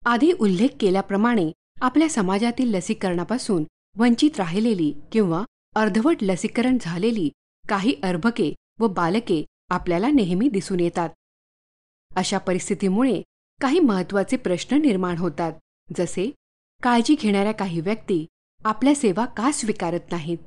आधी उल्लेख केल्याप्रमाणे आपल्या समाजातील लसीकरणापासून वंचित राहिलेली किंवा अर्धवट लसीकरण झालेली काही अर्भके व बालके आपल्याला नेहमी दिसून येतात. अशा परिस्थितीमुळे काही महत्त्वाचे प्रश्न निर्माण होतात, जसे काळजी घेणाऱ्या काही व्यक्ती आपल्या सेवा का स्वीकारत नाहीत?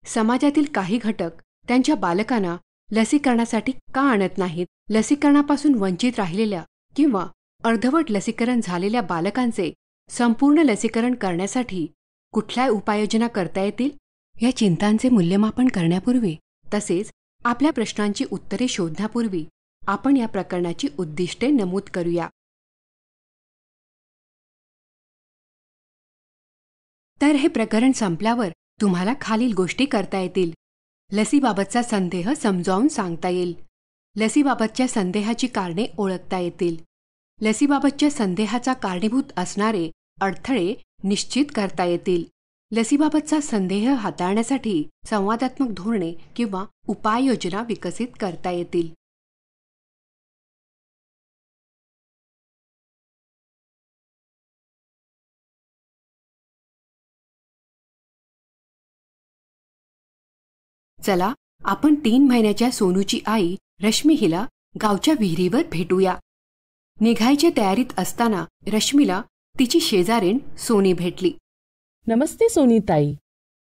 समाजातील काही घटक त्यांच्या बालकांना लसीकरणासाठी का आणत नाहीत? लसीकरणापासून वंचित राहिलेल्या किंवा अर्धवट लसीकरण झालेल्या बालकांचे संपूर्ण लसीकरण करण्यासाठी कुठल्या उपाययोजना करता येतील? या चिंतांचे मूल्यमापन करण्यापूर्वी तसेच आपल्या प्रश्नांची उत्तरे शोधण्यापूर्वी आपण या प्रकरणाची उद्दिष्टे नमूद करूया. तर हे प्रकरण संपल्यावर तुम्हाला खालील गोष्टी करता येतील. लसीबाबतचा संदेह समजावून सांगता येईल. लसीबाबतच्या संदेहाची कारणे ओळखता येतील. लसीबाबतच्या संदेहाचा कारणीभूत असणारे अडथळे निश्चित करता येतील. लसीबाबतचा संदेह हाताळण्यासाठी संवादात्मक धोरणे किंवा उपाययोजना विकसित करता येतील. चला आपण 3 महिन्याच्या सोनूची आई रश्मी हिला गावच्या विहिरीवर भेटूया. निघायच्या तयारीत असताना रश्मीला तिची शेजारीण सोनी भेटली. नमस्ते सोनीताई.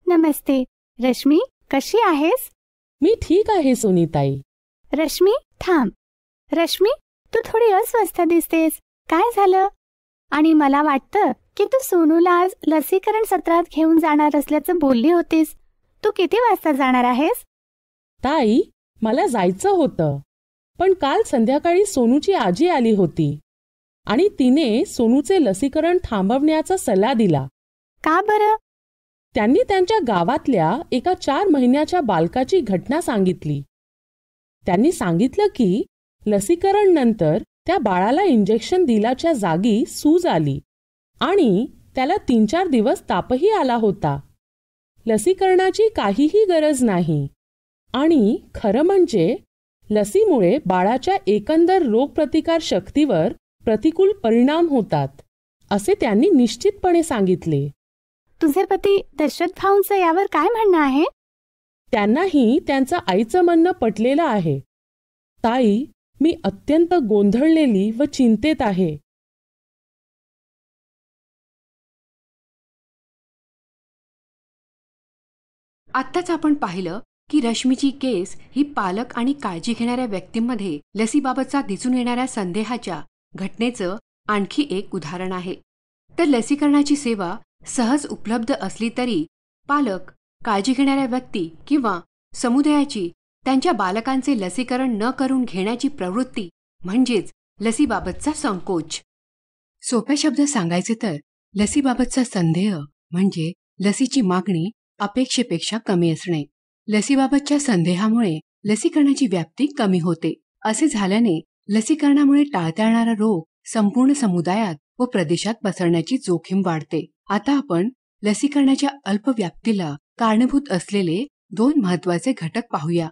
नमस्ते रश्मी, कशी आहेस? मी ठीक आहे सोनीताई. रश्मी थांब. रश्मी, तू थोडी अस्वस्थ दिसतेस. काय झालं? आणि मला वाटतं की तू सोनूला आज लसीकरण सत्रात घेऊन जाणार असल्याचं बोलली होतीस. तू किती वाजता जाणार आहेस? ताई, मला जायचं होतं, पण काल संध्याकाळी सोनूची आजी आली होती आणि तिने सोनूचे लसीकरण थांबवण्याचा सल्ला दिला. का बरं? त्यांनी त्यांच्या गावातल्या एका 4 महिन्याच्या बालकाची घटना सांगितली. त्यांनी सांगितलं की लसीकरण नंतर त्या बाळाला इंजेक्शन दिल्याच्या जागी सूज आली आणि त्याला 3-4 दिवस तापही आला होता. लसीकरणाची काहीही गरज नाही आणि खरं म्हणजे लसीमुळे बाळाच्या एकंदर रोगप्रतिकार शक्तीवर प्रतिकूल परिणाम होतात, असे त्यांनी निश्चितपणे सांगितले. तुझे पती दशरथ भाऊंचं यावर काय म्हणणं आहे? त्यांनाही त्यांचं आईचं म्हणणं पटलेलं आहे. ताई, मी अत्यंत गोंधळलेली व चिंतेत आहे. आत्ताच आपण पाहिलं की रश्मीची केस ही पालक आणि काळजी घेणाऱ्या व्यक्तींमध्ये लसीबाबतचा दिसून येणाऱ्या संदेहाच्या घटनेचं आणखी एक उदाहरण आहे. तर लसीकरणाची सेवा सहज उपलब्ध असली तरी पालक, काळजी घेणाऱ्या व्यक्ती किंवा समुदायाची त्यांच्या बालकांचे लसीकरण न करून घेण्याची प्रवृत्ती म्हणजेच लसीबाबतचा संकोच. सोप्या शब्दात सांगायचे तर लसीबाबतचा संदेह म्हणजे लसीची मागणी अपेक्षेपेक्षा कमी असणे. लसीबाबतच्या संदेहामुळे लसीकरणाची व्याप्ती कमी होते. असे झाल्याने लसीकरणामुळे टाळता येणारा रोग संपूर्ण समुदायात व प्रदेशात पसरण्याची जोखीम वाढते. आता आपण लसीकरणाच्या अल्प व्याप्तीला कारणीभूत असलेले 2 महत्त्वाचे घटक पाहूया.